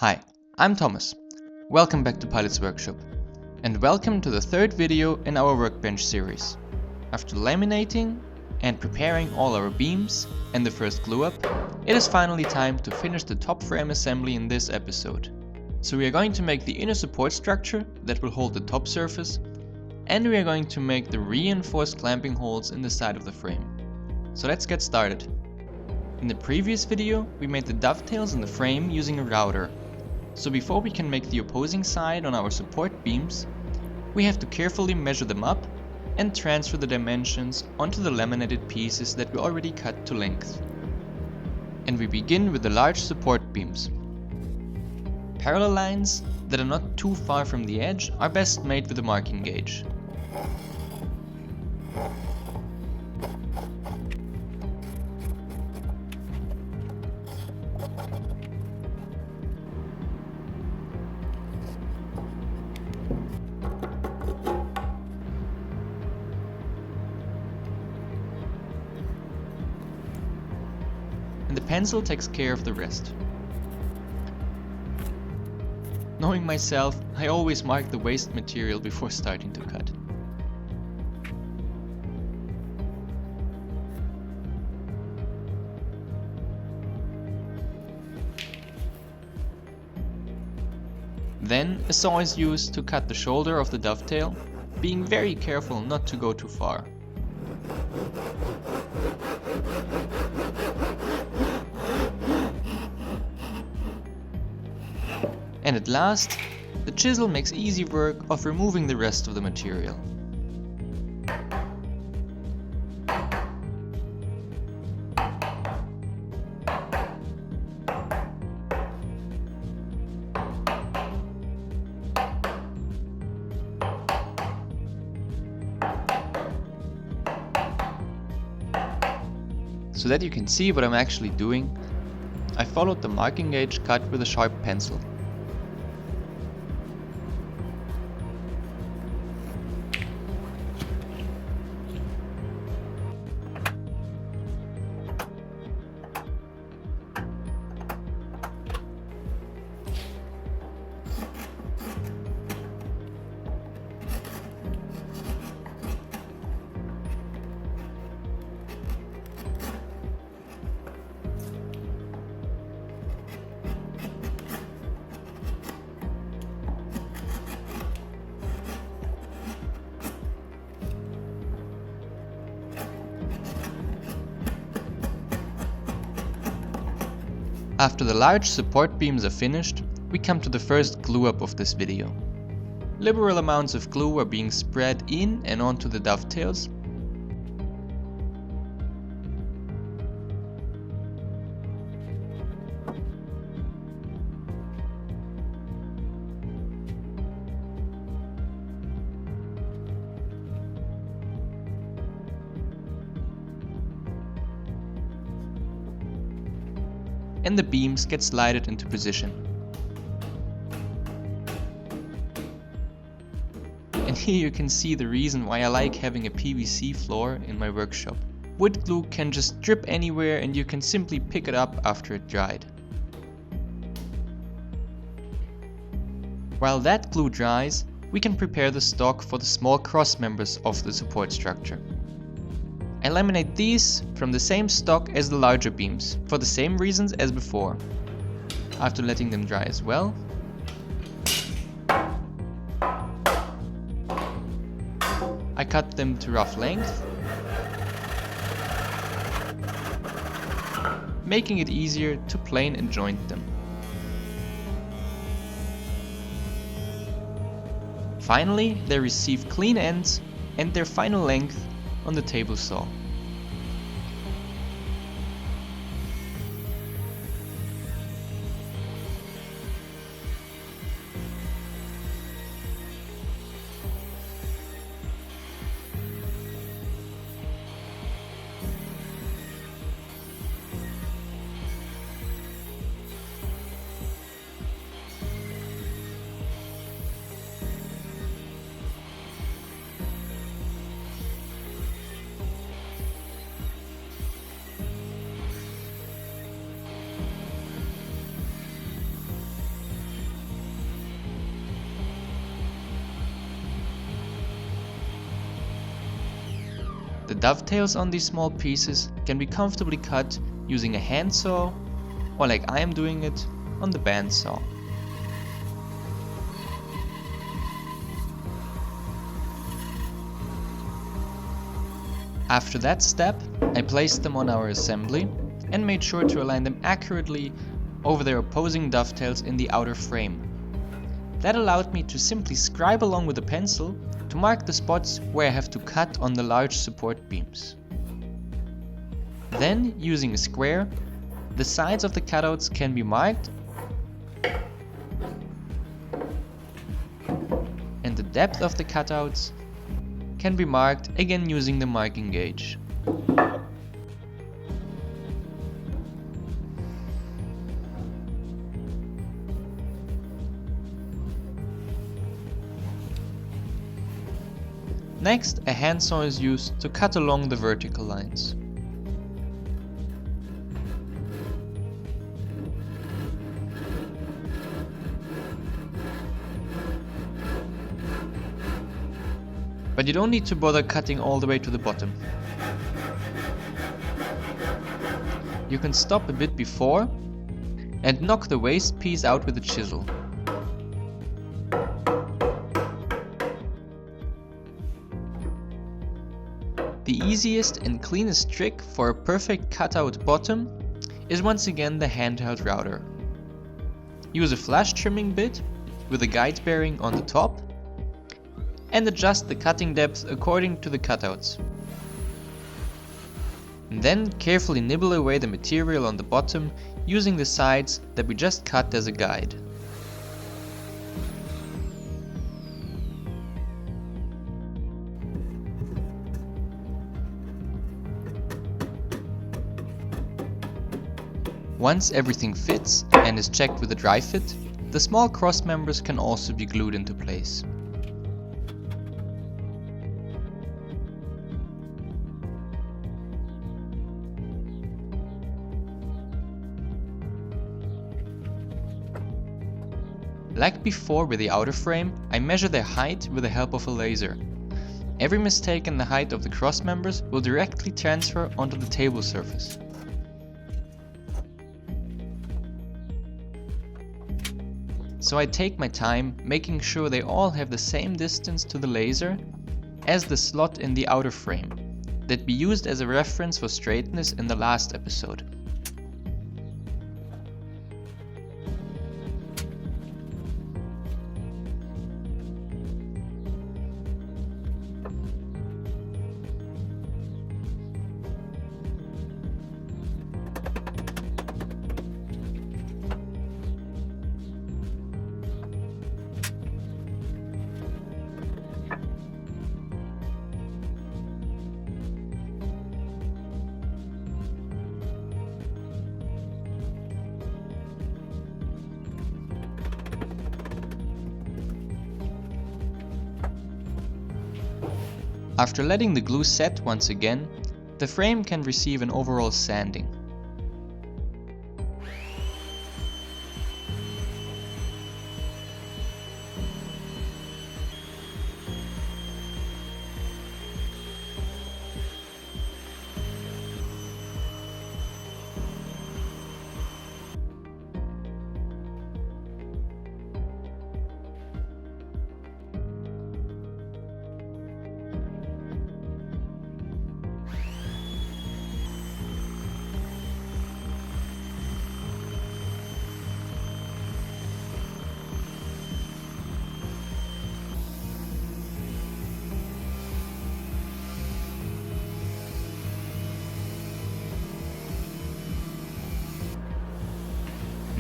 Hi, I'm Thomas. Welcome back to Pilot's Workshop, and welcome to the third video in our Workbench series. After laminating and preparing all our beams and the first glue up, it is finally time to finish the top frame assembly in this episode. So we are going to make the inner support structure that will hold the top surface, and we are going to make the reinforced clamping holes in the side of the frame. So let's get started. In the previous video, we made the dovetails in the frame using a router. So before we can make the opposing side on our support beams, we have to carefully measure them up and transfer the dimensions onto the laminated pieces that we already cut to length. And we begin with the large support beams. Parallel lines that are not too far from the edge are best made with a marking gauge. And the pencil takes care of the rest. Knowing myself, I always mark the waste material before starting to cut. Then a saw is used to cut the shoulder of the dovetail, being very careful not to go too far. And at last, the chisel makes easy work of removing the rest of the material. So that you can see what I'm actually doing, I followed the marking gauge cut with a sharp pencil. After the large support beams are finished, we come to the first glue up of this video. Liberal amounts of glue are being spread in and onto the dovetails. And the beams get slided into position. And here you can see the reason why I like having a PVC floor in my workshop. Wood glue can just drip anywhere and you can simply pick it up after it dried. While that glue dries, we can prepare the stock for the small cross members of the support structure. I laminate these from the same stock as the larger beams, for the same reasons as before. After letting them dry as well, I cut them to rough length, making it easier to plane and joint them. Finally, they receive clean ends and their final length on the table saw. The dovetails on these small pieces can be comfortably cut using a handsaw, or like I am doing it, on the bandsaw. After that step, I placed them on our assembly and made sure to align them accurately over their opposing dovetails in the outer frame. That allowed me to simply scribe along with a pencil to mark the spots where I have to cut on the large support beams. Then, using a square, the sides of the cutouts can be marked and the depth of the cutouts can be marked again using the marking gauge. Next, a handsaw is used to cut along the vertical lines. But you don't need to bother cutting all the way to the bottom. You can stop a bit before and knock the waste piece out with a chisel. The easiest and cleanest trick for a perfect cutout bottom is once again the handheld router. Use a flash trimming bit with a guide bearing on the top and adjust the cutting depth according to the cutouts. And then carefully nibble away the material on the bottom using the sides that we just cut as a guide. Once everything fits and is checked with a dry fit, the small cross members can also be glued into place. Like before with the outer frame, I measure their height with the help of a laser. Every mistake in the height of the cross members will directly transfer onto the table surface. So I take my time making sure they all have the same distance to the laser as the slot in the outer frame that we used as a reference for straightness in the last episode. After letting the glue set once again, the frame can receive an overall sanding.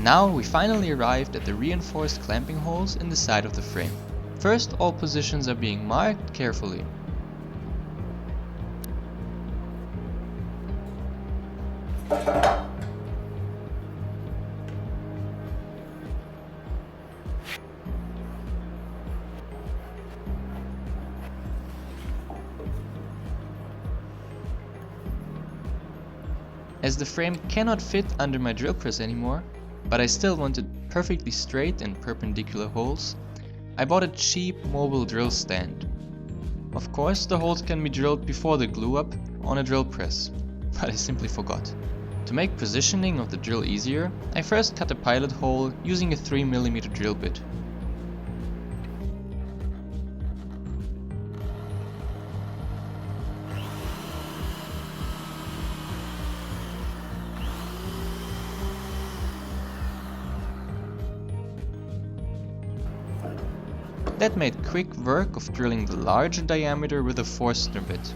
Now we finally arrived at the reinforced clamping holes in the side of the frame. First, all positions are being marked carefully. As the frame cannot fit under my drill press anymore, but I still wanted perfectly straight and perpendicular holes, I bought a cheap mobile drill stand. Of course, the holes can be drilled before the glue up on a drill press, but I simply forgot. To make positioning of the drill easier, I first cut a pilot hole using a 3mm drill bit. That made quick work of drilling the larger diameter with a Forstner bit.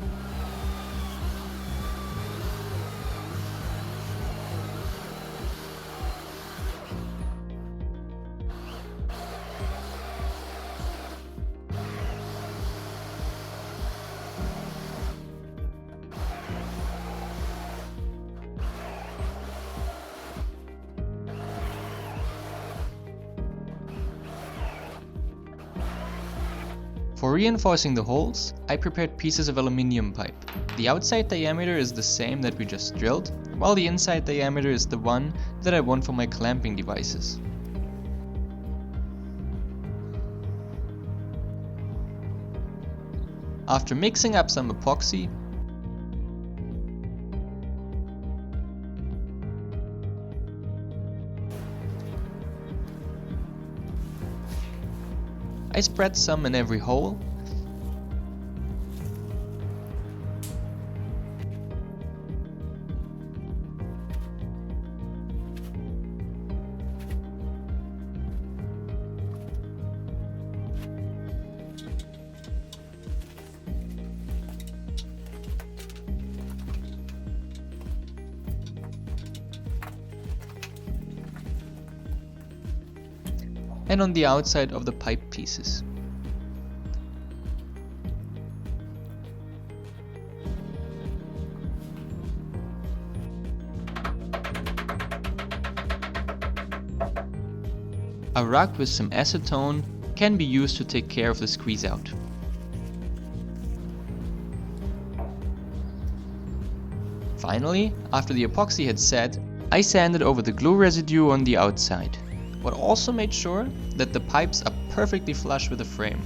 For reinforcing the holes, I prepared pieces of aluminium pipe. The outside diameter is the same that we just drilled, while the inside diameter is the one that I want for my clamping devices. After mixing up some epoxy, I spread some in every hole . And on the outside of the pipe pieces. A rag with some acetone can be used to take care of the squeeze out. Finally, after the epoxy had set, I sanded over the glue residue on the outside, but also made sure that the pipes are perfectly flush with the frame.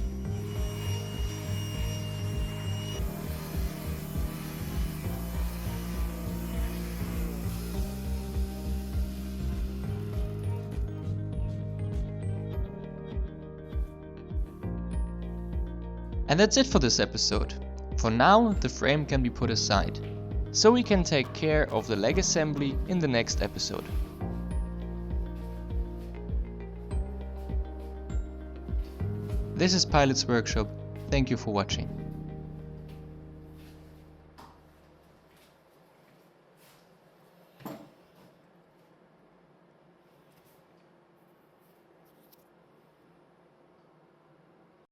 And that's it for this episode. For now, the frame can be put aside, so we can take care of the leg assembly in the next episode. This is Pilot's Workshop. Thank you for watching.